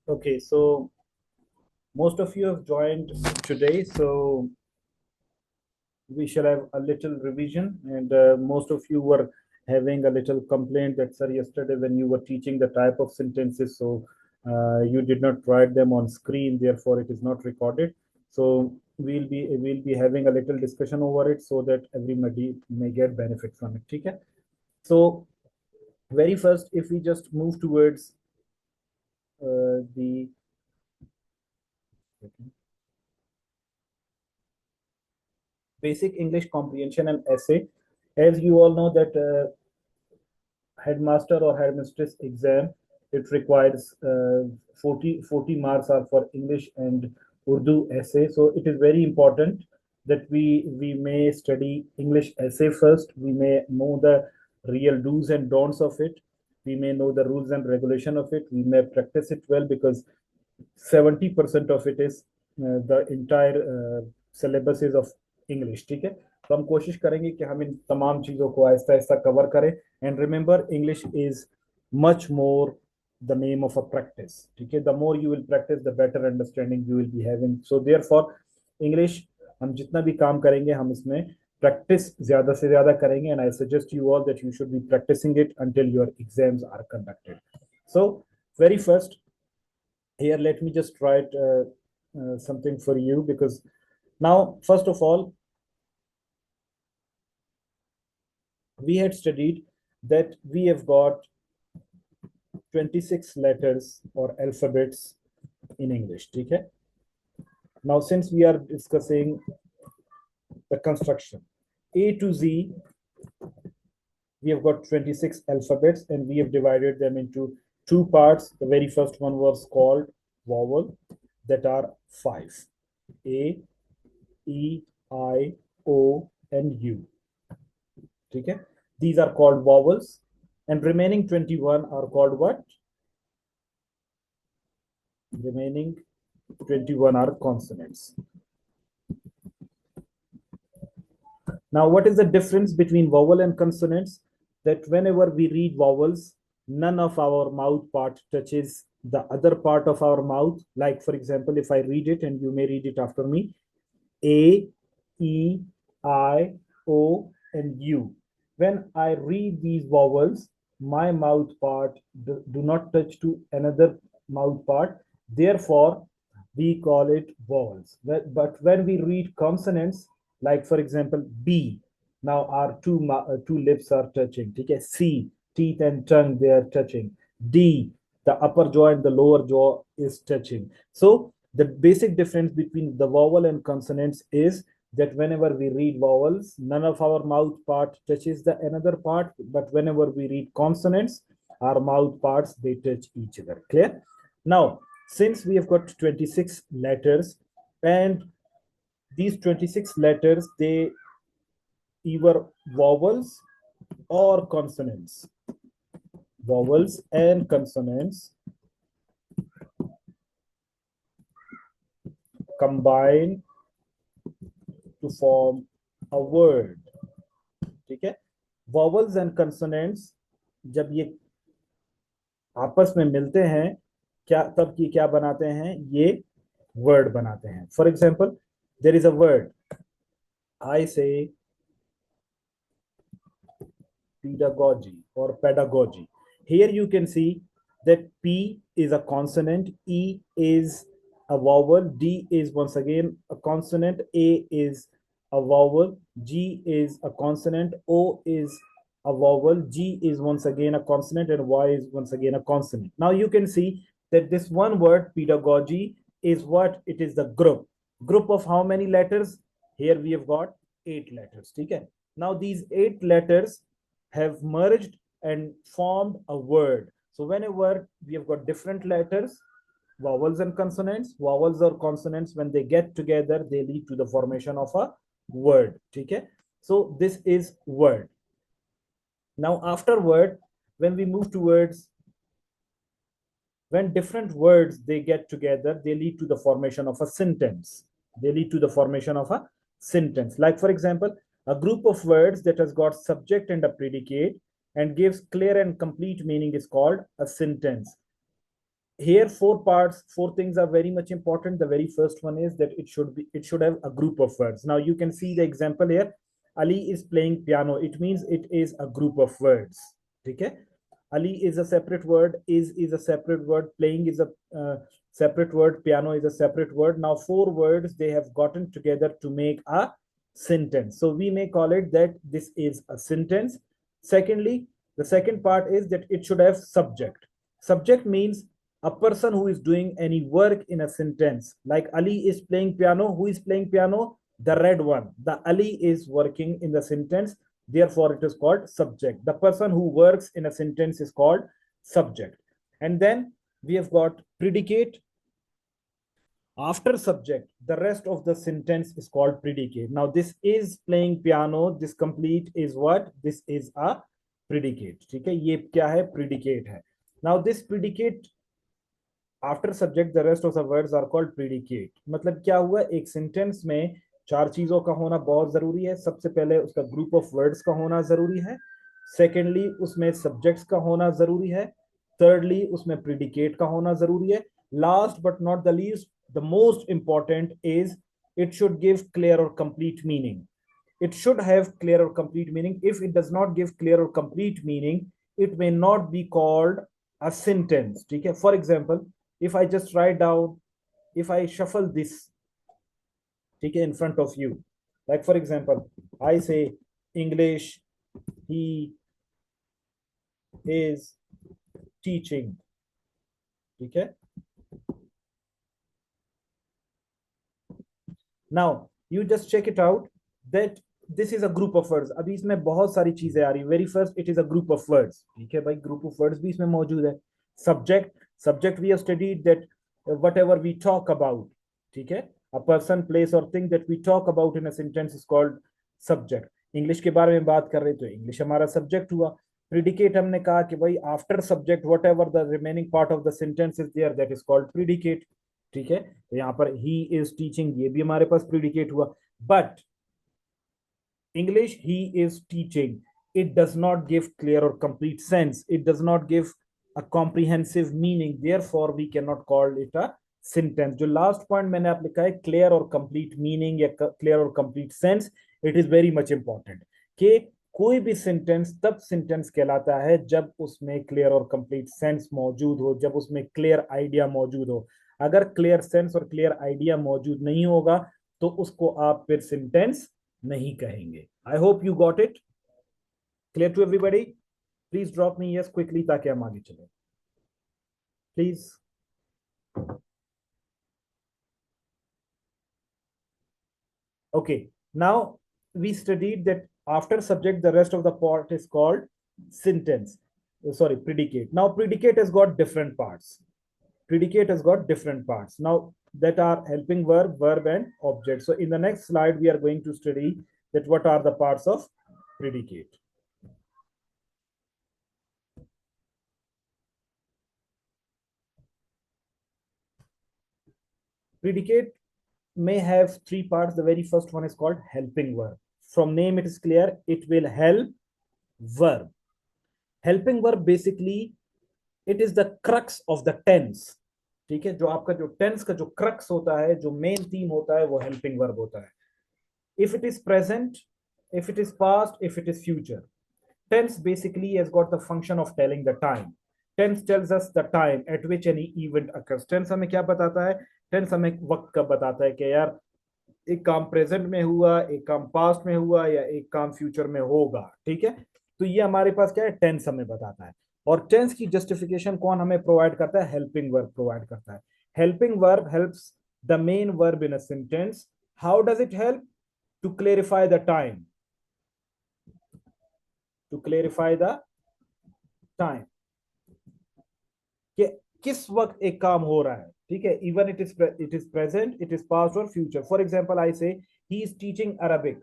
Okay, so most of you have joined today, so we shall have a little revision. And most of you were having a little complaint that, sir, yesterday when you were teaching the type of sentences, so you did not write them on screen, therefore it is not recorded. So we'll be having a little discussion over it so that everybody may get benefit from it. Okay? So very first, if we just move towards the basic English comprehension and essay. As you all know that headmaster or headmistress exam, it requires 40 marks are for English and Urdu essay. So it is very important that we may study English essay first. We may know the real do's and don'ts of it. We may know the rules and regulation of it. We may practice it well because 70% of it is the entire syllabus is of English. ठीक है, तो हम कोशिश करेंगे कि हम इन तमाम चीज़ों को आहिस्ता आहिस्ता कवर करें. And remember, English is much more the name of a practice. ठीक है, the more you will practice, the better understanding you will be having. So therefore, English हम जितना भी काम करेंगे हम इसमें प्रैक्टिस ज्यादा से ज्यादा करेंगे. And I suggest you all that you should be practicing it until your exams are conducted. So very first, here let me just write something for you, because now first of all we had studied that we have got 26 letters or alphabets in English. Okay, now since we are discussing the construction A to Z, we have got 26 alphabets and we have divided them into two parts. The very first one was called vowel, that are 5: A, E, I, O, and U. Okay, these are called vowels, and remaining 21 are called what? Remaining 21 are consonants. Now, what is the difference between vowel and consonants? That whenever we read vowels, none of our mouth part touches the other part of our mouth. Like, for example, if I read it, and you may read it after me: A, E, I, O, and U. When I read these vowels, my mouth part do not touch to another mouth part. Therefore, we call it vowels. But when we read consonants, like for example, B, now our two lips are touching. Okay? C, teeth and tongue, they are touching. D, the upper jaw and the lower jaw is touching. So the basic difference between the vowel and consonants is that whenever we read vowels, none of our mouth part touches the another part, but whenever we read consonants, our mouth parts, they touch each other. Clear? Now, since we have got 26 letters, and these 26 letters, they either vowels or consonants. Vowels and consonants combine to form a word. ठीक है, vowels and consonants जब ये आपस में मिलते हैं, क्या तब की क्या बनाते हैं? ये word बनाते हैं. For example, there is a word. I say pedagogy or pedagogy. Here you can see that P is a consonant, E is a vowel, D is once again a consonant, A is a vowel, G is a consonant, O is a vowel, G is once again a consonant, and Y is once again a consonant. Now you can see that this one word pedagogy is what? It is the group. Group of how many letters? Here we have got 8 letters. Okay? Now these 8 letters have merged and formed a word. So whenever we have got different letters, vowels and consonants, vowels or consonants, when they get together, they lead to the formation of a word. Okay? So this is word. Now after word, when we move towards, when different words they get together, they lead to the formation of a sentence. They lead to the formation of a sentence. Like for example, a group of words that has got subject and a predicate and gives clear and complete meaning is called a sentence. here four things are very much important. The very first one is that it should have a group of words. Now you can see the example here. Ali is playing piano. It means it is a group of words. Okay. Ali is a separate word, is a separate word, playing is a separate word, piano is a separate word. Now four words they have gotten together to make a sentence. So we may call it that this is a sentence. Secondly, the second part is that it should have subject. Subject means a person who is doing any work in a sentence. Like Ali is playing piano. Who is playing piano? The red one. The Ali is working in the sentence. Therefore, it is called subject. The person who works in a sentence is called subject. And then we have got predicate. After subject, the rest of the sentence is called predicate. Now, this is playing piano. This complete is what? This is a predicate. ठीक है, ये क्या है? Predicate है. Now, this predicate after subject the rest of the words are called predicate. मतलब क्या हुआ, एक सेंटेंस में चार चीजों का होना बहुत जरूरी है. सबसे पहले उसका ग्रुप ऑफ वर्ड्स का होना जरूरी है. सेकेंडली उसमें सब्जेक्ट्स का होना जरूरी है. thirdly उसमें प्रीडिकेट का होना जरूरी है. Last but not the least, the most important is it should give clear or complete meaning. It should have clear or complete meaning. If it does not give clear or complete meaning, it may not be called a sentence. ठीक है, for example, if I just write down, if I shuffle this, ठीक है, in front of you, like for example, I say English, he is teaching. ठीक है. Now you just check it out that this is a group of words. अभी इसमें बहुत सारी चीजें आ रही. Very first it is a group of words. ठीक है भाई, ग्रुप ऑफ वर्ड्स भी इसमें मौजूद है. Subject we have studied that whatever we talk about. ठीक है, a person, place or thing that we talk about in a sentence is called subject. English के बारे में बात कर रहे तो इंग्लिश हमारा सब्जेक्ट हुआ. प्रीडिकेट हमने कहा कि भाई after subject whatever the remaining part of the sentence is there, that is called predicate. ठीक है, तो यहाँ पर ही इज टीचिंग, ये भी हमारे पास प्रीडिकेट हुआ. But English, he is teaching, it does not give clear or complete sense. It does not give a comprehensive meaning. Therefore, we cannot call it a sentence. जो last point मैंने आप लिखा है clear or complete meaning या clear or complete sense, it is very much important कि कोई भी sentence तब सेंटेंस कहलाता है जब उसमें क्लियर और कंप्लीट सेंस मौजूद हो, जब उसमें क्लियर आइडिया मौजूद हो. अगर क्लियर सेंस और क्लियर आइडिया मौजूद नहीं होगा तो उसको आप फिर सेंटेंस नहीं कहेंगे. I hope you got it. Clear to everybody? Please drop me yes quickly ताकि हम आगे चले. Please. Okay, now we studied that after subject the rest of the part is called sentence. Sorry, predicate. Now predicate has got different parts. Predicate has got different parts now that are helping verb, verb and object. So in the next slide we are going to study that what are the parts of predicate. Predicate may have three parts. The very first one is called helping verb. From name it is clear, it will help verb. Helping verb basically it is the crux of the tense. ठीक है, जो आपका जो tense का जो crux होता है, जो मेन थीम होता है, वो हेल्पिंग वर्ब होता है. If it is present, if it is past, if it is future. Tense basically has got the function of telling the time. Tense tells us the time at which any event occurs. Tense हमें क्या बताता है? Tense हमें वक्त का बताता है कि यार एक काम प्रेजेंट में हुआ, एक काम पास्ट में हुआ या एक काम फ्यूचर में होगा. ठीक है, तो ये हमारे पास क्या है? टेंस हमें बताता है. और टेंस की जस्टिफिकेशन कौन हमें प्रोवाइड करता है? हेल्पिंग वर्ब प्रोवाइड करता है. Helping verb helps the main verb in a sentence. How does it help? To clarify the time. To clarify the time कि किस वक्त एक काम हो रहा है. ठीक है, even it is present, it is past और फ्यूचर. फॉर एग्जांपल आई से ही इज टीचिंग अरबिक.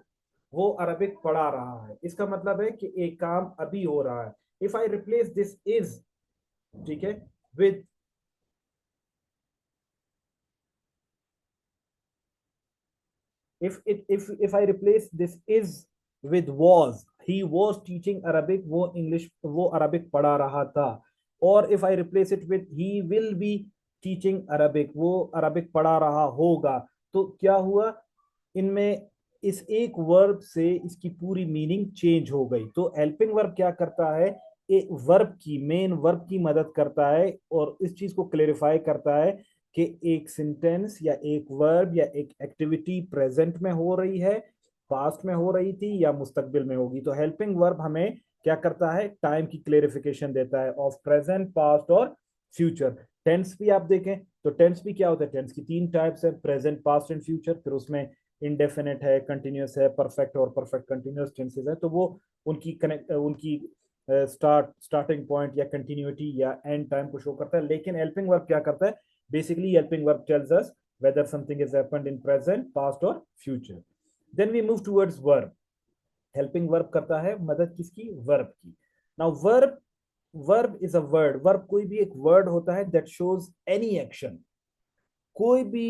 वो अरबिक पढ़ा रहा है. इसका मतलब है कि एक काम अभी हो रहा है. If I replace this is, ठीक है, with if I replace this is with was, he was teaching Arabic, वो इंग्लिश वो अरबिक पढ़ा रहा था. और if I replace it with he will be teaching Arabic, वो अरबिक पढ़ा रहा होगा, तो क्या हुआ, इनमें इस एक वर्ब से इसकी पूरी मीनिंग चेंज हो गई। तो हेल्पिंग वर्ब क्या करता है, एक वर्ब की, मेन वर्ब की मदद करता है और इस चीज को क्लेरिफाई करता है कि एक सेंटेंस या एक वर्ब या एक एक्टिविटी प्रेजेंट में हो रही है, पास्ट में हो रही थी या मुस्तकबिल में होगी। तो हेल्पिंग वर्ब हमें क्या करता है, टाइम की क्लेरिफिकेशन देता है ऑफ प्रेजेंट, पास्ट और फ्यूचर। टेंस भी आप देखें तो टेंस भी क्या होता है, टेंस की तीन टाइप्स है, प्रेजेंट, पास्ट एंड फ्यूचर। फिर उसमें इंडेफिनेट है, कंटिन्यूस है, परफेक्ट और परफेक्ट कंटिन्यूस टेंसेस है। तो वो उनकी कनेक्ट, उनकी स्टार्टिंग पॉइंट या कंटिन्यूटी या एंड टाइम को शो करता है। लेकिन हेल्पिंग वर्ब क्या करता है, basically helping verb tells us whether something is happened in present, past or future. Then we move towards verb. Helping verb करता है मदद किसकी, verb की। Now verb is a word. Verb कोई भी एक word होता है that shows any action. कोई भी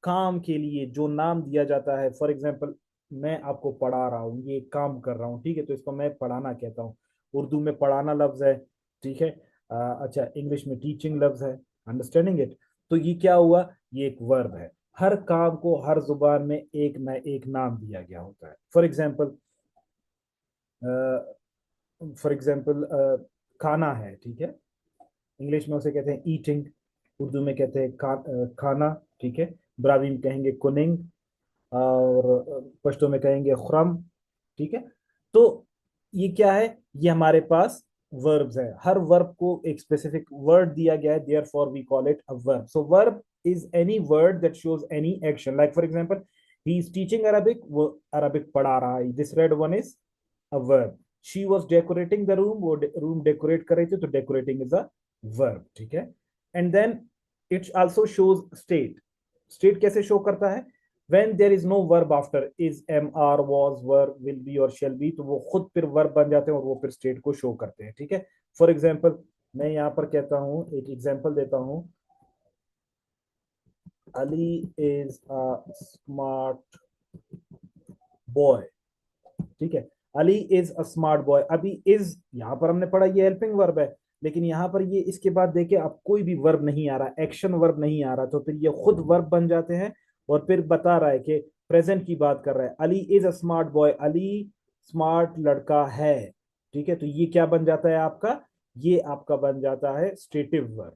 काम के लिए जो नाम दिया जाता है, फॉर एग्जाम्पल मैं आपको पढ़ा रहा हूँ, ये काम कर रहा हूँ, ठीक है, तो इसको मैं पढ़ाना कहता हूँ। उर्दू में पढ़ाना लफ्ज है, ठीक है। अच्छा, इंग्लिश में टीचिंग लफ्ज है, अंडरस्टैंडिंग इट। तो ये क्या हुआ, ये एक वर्ब है। हर काम को हर जुबान में एक न एक नाम दिया गया होता है। फॉर एग्जाम्पल खाना है, ठीक है, इंग्लिश में उसे कहते हैं ईटिंग, उर्दू में कहते हैं खाना, ठीक है। ब्रावी में कहेंगे कुनिंग, और पश्तो में कहेंगे खुरम, ठीक है। तो ये क्या है, ये हमारे पास वर्ब्स है। हर वर्ब को एक स्पेसिफिक वर्ड दिया गया है, therefore we call it a verb. So verb is any word that shows any action, like for example he is teaching Arabic, वो अरबिक पढ़ा रहा है, this red one is a verb. She was decorating the room, वो room decorate कर रही थी, तो decorating is a verb, ठीक है। And then it also shows state. State कैसे शो करता है, when there is no verb after is, am, are, was, were, will be और shall be, तो वो खुद फिर वर्ब बन जाते हैं और वो फिर स्टेट को शो करते हैं, ठीक है। फॉर एग्जाम्पल मैं यहाँ पर कहता हूँ, एक एग्जाम्पल देता हूँ, Ali is a smart boy, ठीक है। Ali is a smart boy, अभी इज यहाँ पर हमने पढ़ा ये हेल्पिंग वर्ब है, लेकिन यहाँ पर ये इसके बाद देखिए अब कोई भी वर्ब नहीं आ रहा, एक्शन वर्ब नहीं आ रहा, तो फिर ये खुद वर्ब बन जाते हैं और फिर बता रहा है कि प्रेजेंट की बात कर रहा है। Ali is a smart boy, Ali smart लड़का है, ठीक है। तो ये क्या बन जाता है आपका, ये आपका बन जाता है स्टेटिव वर्ब।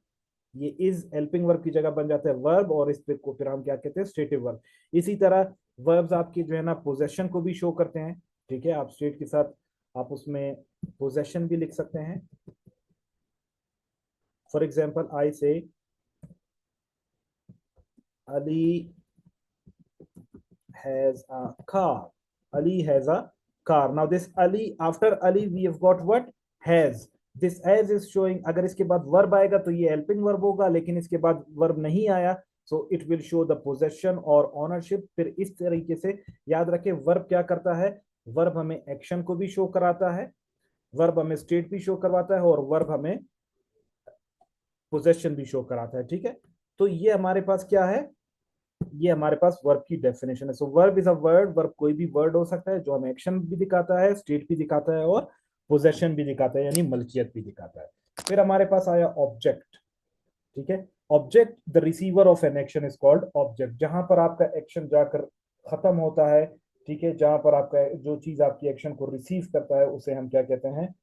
ये इज हेल्पिंग वर्ब की जगह बन जाता है वर्ब, और इस पे को फिर हम क्या कहते हैं, स्टेटिव वर्ब। इसी तरह वर्ब्स आपके जो है ना पोजेशन को भी शो करते हैं, ठीक है। आप स्टेट के साथ आप उसमें पोजेशन भी लिख सकते हैं। फॉर एग्जाम्पल आई से Ali has a car. Ali has a car. Now this Ali, after Ali we have got what, has. This has is showing, अगर इसके बाद वर्ब आएगा तो ये हेल्पिंग वर्ब होगा, लेकिन इसके बाद वर्ब नहीं आया, so it will show the possession और ऑनरशिप। फिर इस तरीके से याद रखें, वर्ब क्या करता है, वर्ब हमें एक्शन को भी शो कराता है, वर्ब हमें स्टेट भी शो करवाता है, और वर्ब हमें पोजेशन भी शो कराता है, ठीक है। तो ये हमारे पास क्या है, ये हमारे पास वर्ब की डेफिनेशन है। So verb is a word, verb कोई भी वर्ड हो सकता है जो हमें एक्शन भी दिखाता है, स्टेट भी दिखाता है और पोजेशन भी दिखाता है, यानी मलकियत भी दिखाता है। फिर हमारे पास आया ऑब्जेक्ट, ठीक है। Object, the receiver of an action is called object. जहां पर आपका एक्शन जाकर खत्म होता है, ठीक है, जहां पर आपका जो चीज आपकी एक्शन को रिसीव करता है उसे हम क्या कहते हैं,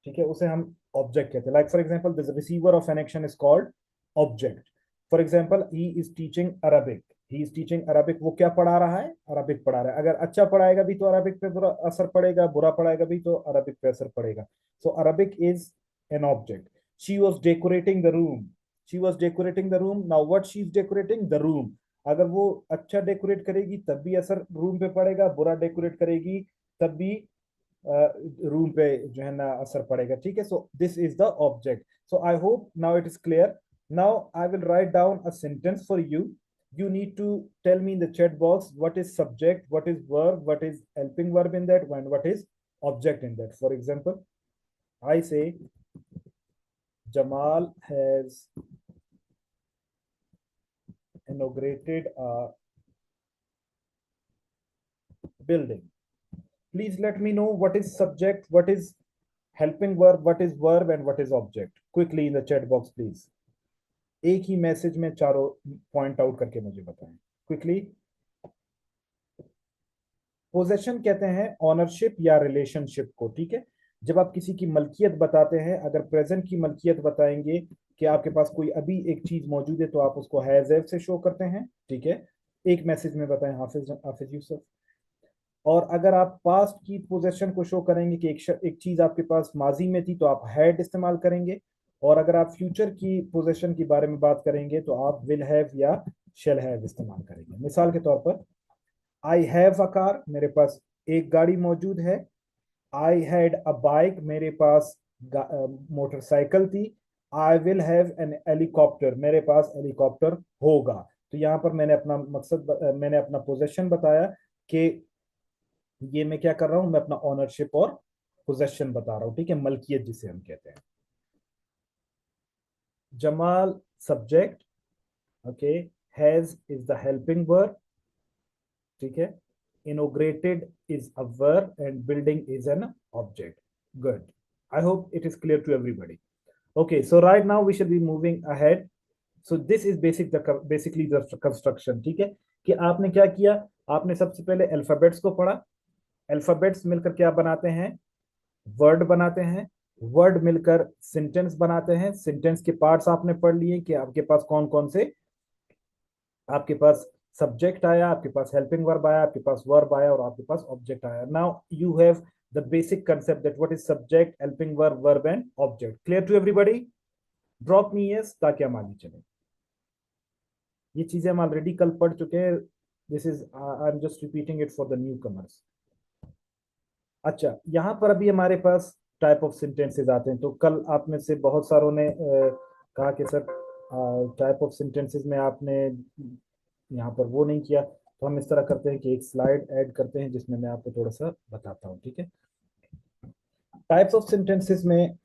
ठीक है, उसे हम ऑब्जेक्ट कहते हैं। Like for example this receiver of an action is called object. For example he is teaching Arabic, he is teaching Arabic, वो क्या पढ़ा रहा है, अरबिक पढ़ा रहा है। अगर अच्छा पढ़ाएगा भी तो अरबिक पे बुरा असर पड़ेगा, बुरा पढ़ाएगा भी तो अरबिक पे असर पड़ेगा। So Arabic is an object. She was decorating the room, she was decorating the room. Now what she is decorating the room, अगर वो अच्छा डेकोरेट करेगी तब भी असर रूम पे पड़ेगा, बुरा डेकोरेट करेगी तब भी रूम पे जो है ना असर पड़ेगा, ठीक है। So this is the object. So I hope now it is clear. Now I will write down a sentence for you, you need to tell me in the chat box what is subject, what is verb, what is helping verb in that, and what is object in that. For example, I say Jamal has inaugurated a building, Please let me know what is subject, what is helping verb, what is verb, and what is object. Quickly in the chat box, please. एक ही message में चारों point out करके मुझे बताएं quickly. Possession कहते हैं ownership या relationship को, ठीक है। जब आप किसी की मलकियत बताते हैं, अगर प्रेजेंट की मलकियत बताएंगे कि आपके पास कोई अभी एक चीज मौजूद है तो आप उसको हैज हैव से शो करते हैं, ठीक है। एक मैसेज में बताएं हाफिज हाफिज यूसुफ। और अगर आप पास्ट की पोजेशन को शो करेंगे कि एक चीज आपके पास माजी में थी तो आप हैड इस्तेमाल करेंगे। और अगर आप फ्यूचर की पोजेशन के बारे में बात करेंगे तो आप विल हैव या शेल हैव इस्तेमाल करेंगे। मिसाल के तौर पर आई हैव अ कार, मेरे पास एक गाड़ी मौजूद है। आई हैड अ बाइक, मेरे पास मोटरसाइकिल थी। I will have an helicopter, मेरे पास हेलीकॉप्टर होगा। तो यहाँ पर मैंने अपना मकसद मैंने अपना पोजेशन बताया कि ये मैं क्या कर रहा हूं, मैं अपना ओनरशिप और पोजेशन बता रहा हूं, ठीक है, मलकियत जिसे हम कहते हैं। Jamal subject, okay, has is the helping verb, ठीक है। Inaugurated is a verb and building is an object. Good. I hope it is clear to everybody. Okay, so right now we shall be moving ahead. So this is basically the construction, ठीक है। कि आपने क्या किया, आपने सबसे पहले alphabets को पढ़ा। अल्फाबेट्स मिलकर क्या बनाते हैं, वर्ड बनाते हैं। वर्ड मिलकर सेंटेंस बनाते हैं। सेंटेंस के पार्ट्स आपने पढ़ लिए कि आपके पास कौन कौन से, आपके पास सब्जेक्ट आया, आपके पास हेल्पिंग वर्ब आया, आपके पास वर्ब आया और आपके पास ऑब्जेक्ट आया। Now you have the basic concept that what is subject, helping verb, verb and object. Clear to everybody? Drop me yes ताकि हम आगे चलें। ये चीजें हम ऑलरेडी कल पढ़ चुके हैं। This is I am just repeating it for the new commerce. अच्छा, यहाँ पर अभी हमारे पास टाइप ऑफ सेंटेंसेस आते हैं। तो कल आप में से बहुत सारों ने कहा कि सर टाइप ऑफ सेंटेंसेस में आपने यहाँ पर वो नहीं किया। तो हम इस तरह करते हैं कि एक स्लाइड ऐड करते हैं जिसमें मैं आपको थोड़ा सा बताता हूँ, ठीक है। टाइप्स ऑफ सेंटेंसेस में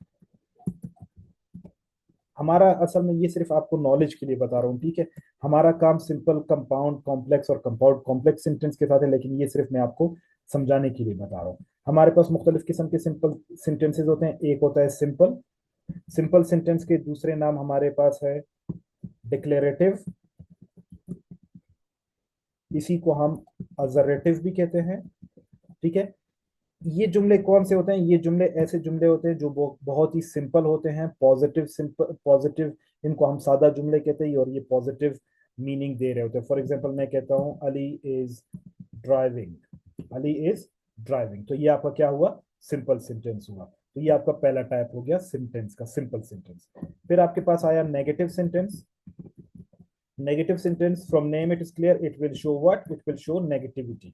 हमारा असल में ये सिर्फ आपको नॉलेज के लिए बता रहा हूँ, ठीक है। हमारा काम सिंपल, कंपाउंड, कॉम्प्लेक्स और कंपाउंड कॉम्प्लेक्स सेंटेंस के साथ है, लेकिन ये सिर्फ मैं आपको समझाने के लिए बता रहा हूँ। हमारे पास मुख्तलिफ किस्म के सिंपल सेंटेंसेस होते हैं। एक होता है सिंपल। सिंपल सेंटेंस के दूसरे नाम हमारे पास है डिक्लेरेटिव। इसी को हम अजरेटिव भी कहते हैं, ठीक है। ये जुमले कौन से होते हैं, ये जुमले ऐसे जुमले होते हैं जो बहुत ही सिंपल होते हैं, पॉजिटिव, सिंपल पॉजिटिव। इनको हम सादा जुमले कहते हैं और ये पॉजिटिव मीनिंग दे रहे होते हैं। फॉर एग्जांपल मैं कहता हूं Ali is driving, Ali is driving, तो ये आपका क्या हुआ, सिंपल सेंटेंस हुआ। तो ये आपका पहला टाइप हो गया सेंटेंस का, सिंपल सेंटेंस। फिर आपके पास आया negative sentence. Negative sentence, from name it is clear, it will show what, it will show negativity,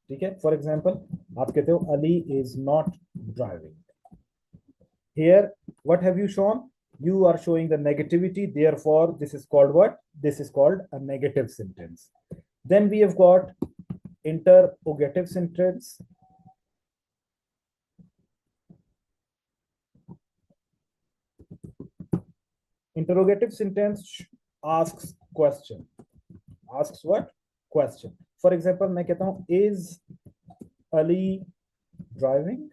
ठीक है। फॉर एग्जाम्पल आप कहते हो Ali is not driving. Here what have you shown, you are showing the negativity, therefore this is called what, this is called a negative sentence. Then we have got interrogative sentence. Interrogative sentence asks question. Asks what, question. For example मैं कहता हूं is Ali driving,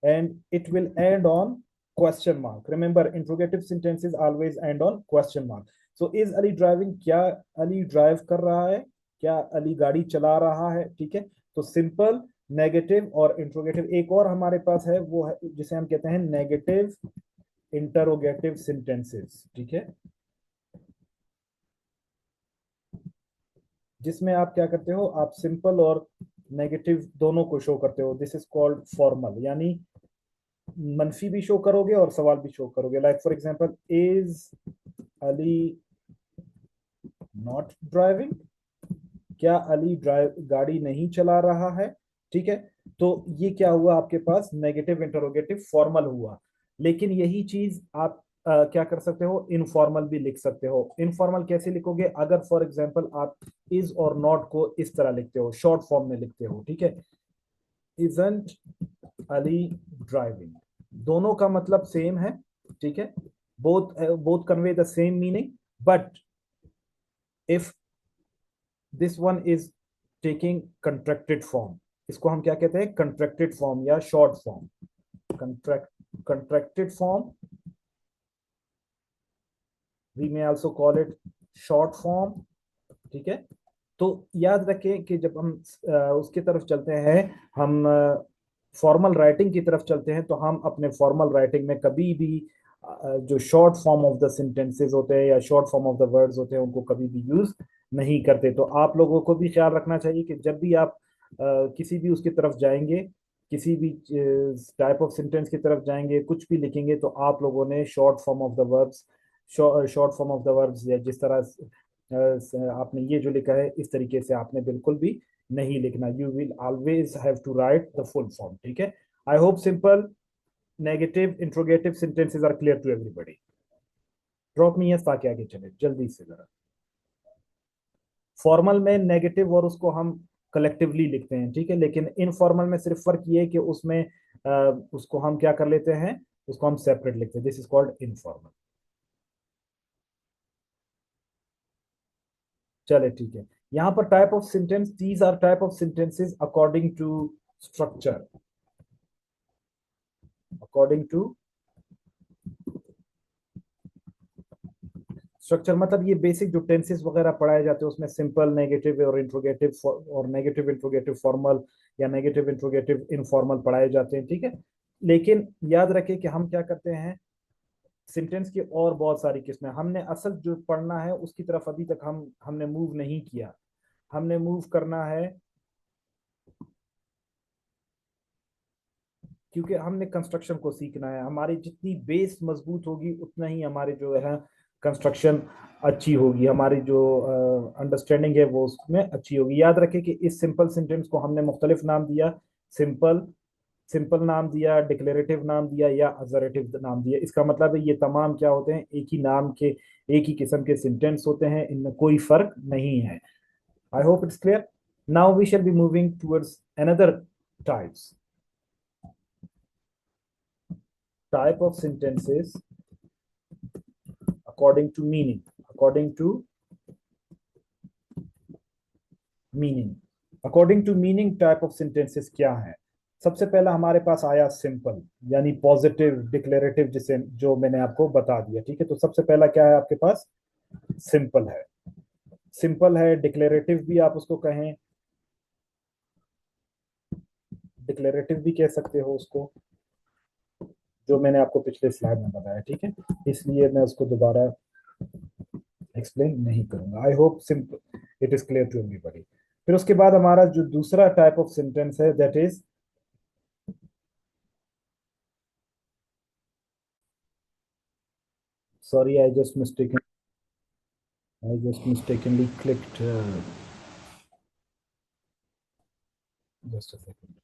and it will end on question mark. Remember, interrogative sentences always end on question mark. So is Ali driving, क्या Ali drive कर रहा है, क्या अली गाड़ी चला रहा है, ठीक है। तो सिंपल, नेगेटिव और इंट्रोगेटिव। एक और हमारे पास है, वो है जिसे हम कहते हैं नेगेटिव इंटरोगेटिव सेंटेंसेस, ठीक है। जिसमें आप क्या करते हो, आप सिंपल और नेगेटिव दोनों को शो करते हो। दिस इज कॉल्ड फॉर्मल, यानी मनफी भी शो करोगे और सवाल भी शो करोगे। Like for example is Ali not driving, क्या अली ड्राइव गाड़ी नहीं चला रहा है, ठीक है। तो ये क्या हुआ, आपके पास नेगेटिव इंटरोगेटिव फॉर्मल हुआ। लेकिन यही चीज आप क्या कर सकते हो, इनफॉर्मल भी लिख सकते हो। इनफॉर्मल कैसे लिखोगे, अगर फॉर एग्जांपल आप इज और नॉट को इस तरह लिखते हो, शॉर्ट फॉर्म में लिखते हो, ठीक है। इजंट अली ड्राइविंग, दोनों का मतलब सेम है, ठीक है। Both convey the same meaning, but if this one is taking contracted form, इसको हम क्या कहते हैं, कंट्रैक्टेड फॉर्म या short form. Contracted form, we may also call it short form. ठीक है, तो याद रखें कि जब हम उसकी तरफ चलते हैं, हम फॉर्मल राइटिंग की तरफ चलते हैं, तो हम अपने फॉर्मल राइटिंग में कभी भी जो short form of the sentences होते हैं या short form of the words होते हैं उनको कभी भी यूज नहीं करते। तो आप लोगों को भी ख्याल रखना चाहिए कि जब भी आप किसी भी उसकी तरफ जाएंगे, किसी भी टाइप ऑफ सेंटेंस की तरफ जाएंगे, कुछ भी लिखेंगे, तो आप लोगों ने short form of the verbs, short form of the verbs या जिस तरह आपने ये जो लिखा है इस तरीके से आपने बिल्कुल भी नहीं लिखना। You will always have to write the full form. ठीक है, I hope simple negative interrogative sentences are clear to everybody. Drop me yes ताकि आगे चले जल्दी से जरा। फॉर्मल में नेगेटिव और उसको हम कलेक्टिवली लिखते हैं, ठीक है, लेकिन इनफॉर्मल में सिर्फ फर्क ये है कि उसमें उसको हम क्या कर लेते हैं, उसको हम सेपरेट लिखते हैं। This is called informal. चले ठीक है, यहाँ पर type of sentence, these are type of sentences according to structure. According to structure मतलब ये बेसिक जो टेंसेस वगैरह पढ़ाए जाते हैं उसमें सिंपल, नेगेटिव और इंट्रोगेटिव और नेगेटिव इंट्रोगेटिव फॉर्मल या नेगेटिव इंट्रोगेटिव इनफॉर्मल पढ़ाए जाते हैं। ठीक है, लेकिन याद रखें कि हम क्या करते हैं, सेंटेंस की और बहुत सारी किस्में, हमने असल जो पढ़ना है उसकी तरफ अभी तक हमने मूव नहीं किया। हमने मूव करना है क्योंकि हमने कंस्ट्रक्शन को सीखना है। हमारी जितनी बेस मजबूत होगी उतना ही हमारे जो है कंस्ट्रक्शन अच्छी होगी, हमारी जो अंडरस्टैंडिंग है वो उसमें अच्छी होगी। याद रखें कि इस सिंपल सेंटेंस को हमने मुख्तलिफ नाम दिया, सिंपल, सिंपल नाम दिया, डिक्लेरेटिव नाम दिया या असर्टिव नाम दिया। इसका मतलब है ये तमाम क्या होते हैं, एक ही नाम के, एक ही किस्म के सेंटेंस होते हैं, इनमें कोई फर्क नहीं है। I hope it's clear. Now we shall be moving towards another types, type of sentences according to meaning, according to meaning, according to meaning type of sentences क्या है। सबसे पहला हमारे पास आया सिंपल, यानी पॉजिटिव डिक्लेरेटिव, जिसे जो मैंने आपको बता दिया। ठीक है, तो सबसे पहला क्या है आपके पास, सिंपल है। सिंपल है, डिक्लेरेटिव भी आप उसको कहें, डिक्लेरेटिव भी कह सकते हो उसको, जो मैंने आपको पिछले स्लाइड में बताया। ठीक है, इसलिए मैं उसको दोबारा एक्सप्लेन नहीं करूंगा। I hope simple it is clear to everybody. फिर उसके बाद हमारा जो दूसरा टाइप ऑफ सेंटेंस है that is, sorry I just mistakenly clicked just a second.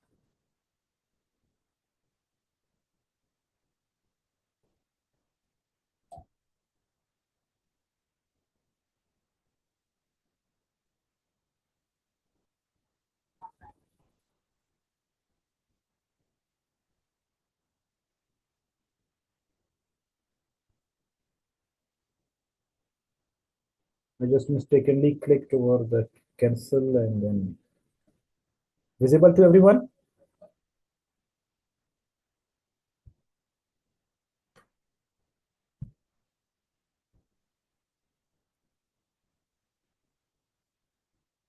I just mistakenly clicked over the cancel and then visible to everyone.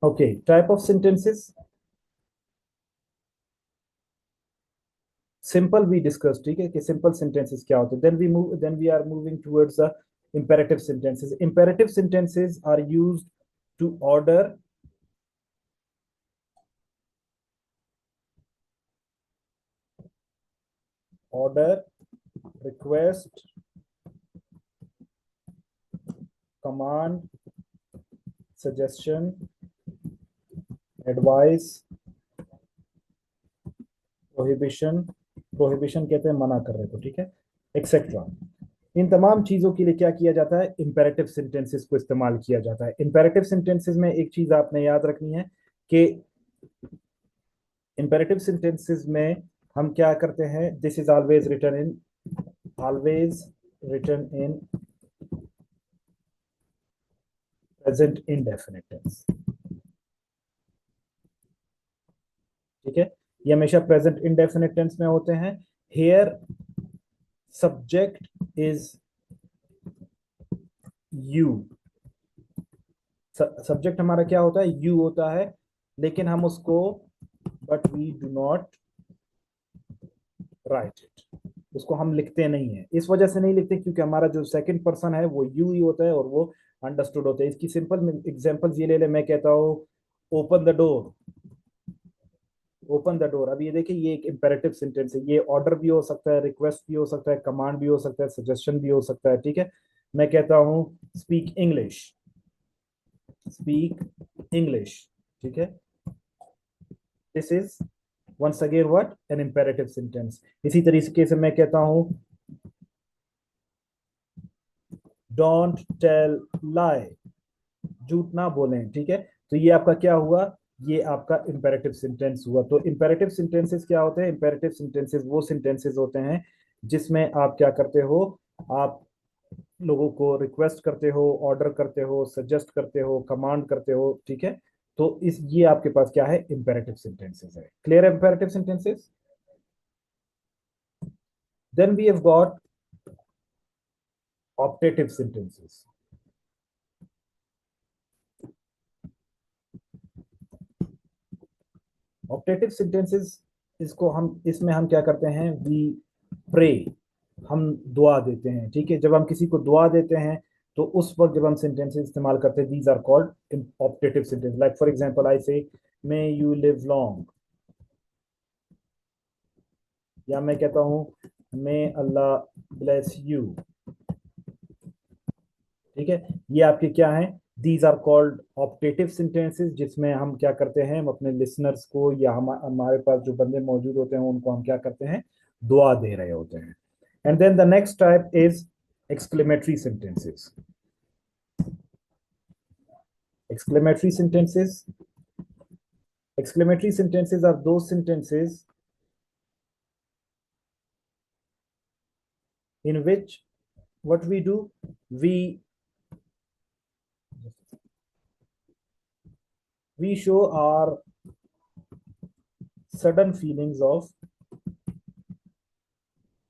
Okay, type of sentences, simple भी discuss, ठीक है, कि simple sentences क्या होते हैं। Then we are moving towards the imperative sentences. Imperative sentences are used to order, request, command, suggestion, advice, prohibition, prohibition कहते हैं मना कर रहे को, ठीक है, एक्सेट्रा। इन तमाम चीजों के लिए क्या किया जाता है, इंपेरेटिव सेंटेंसेस को इस्तेमाल किया जाता है। इंपेरेटिव सेंटेंसेस में एक चीज आपने याद रखनी है कि इंपेरेटिव सेंटेंसेस में हम क्या करते हैं, this is always written in present indefinite tense. ठीक है, ये हमेशा प्रेजेंट इंडेफिनिट टेंस में होते हैं। Here subject is you, subject हमारा क्या होता है, यू होता है, लेकिन हम उसको but we do not write it, उसको हम लिखते नहीं है। इस वजह से नहीं लिखते क्योंकि हमारा जो सेकंड पर्सन है वो यू ही होता है और वो अंडरस्टूड होता है। इसकी सिंपल एग्जांपल्स ये ले ले, मैं कहता हूँ open the door, open the door. अब ये देखिए ये एक इंपेरेटिव सेंटेंस है, ये ऑर्डर भी हो सकता है, रिक्वेस्ट भी हो सकता है, कमांड भी हो सकता है, सजेशन भी हो सकता है। ठीक है, मैं कहता हूँ स्पीक इंग्लिश, स्पीक इंग्लिश। ठीक है, this is once again what, an imperative sentence. इसी तरीके से मैं कहता हूं डोंट टेल लाई, झूठ ना बोलें। ठीक है, तो ये आपका क्या हुआ, ये आपका इंपेरेटिव सेंटेंस हुआ। तो इंपेरेटिव सेंटेंसेस क्या होते हैं, इंपेरेटिव सेंटेंसेस वो सेंटेंसेस होते हैं जिसमें आप क्या करते हो, आप लोगों को रिक्वेस्ट करते हो, ऑर्डर करते हो, सजेस्ट करते हो, कमांड करते हो। ठीक है, तो इस ये आपके पास क्या है, इंपेरेटिव सेंटेंसेस है। क्लियर है imperative sentences? Then we have got optative sentences. Optative sentences, इसको हम, इसमें हम क्या करते हैं, वी प्रे, हम दुआ देते हैं। ठीक है, जब हम किसी को दुआ देते हैं तो उस वक्त जब हम सेंटेंसेस इस्तेमाल करते हैं, these are called optative sentence. Like for example I say may you live long, या मैं कहता हूं मे अल्लाह ब्लेस यू। ठीक है, ये आपके क्या हैं, these are called optative sentences, जिसमें हम क्या करते हैं, हम अपने लिसनर्स को या हमारे पास जो बंदे मौजूद होते हैं उनको हम क्या करते हैं, दुआ दे रहे होते हैं। And then the next type is exclamatory sentences. Exclamatory sentences, exclamatory sentences are those sentences in which what we do, we show our sudden feelings of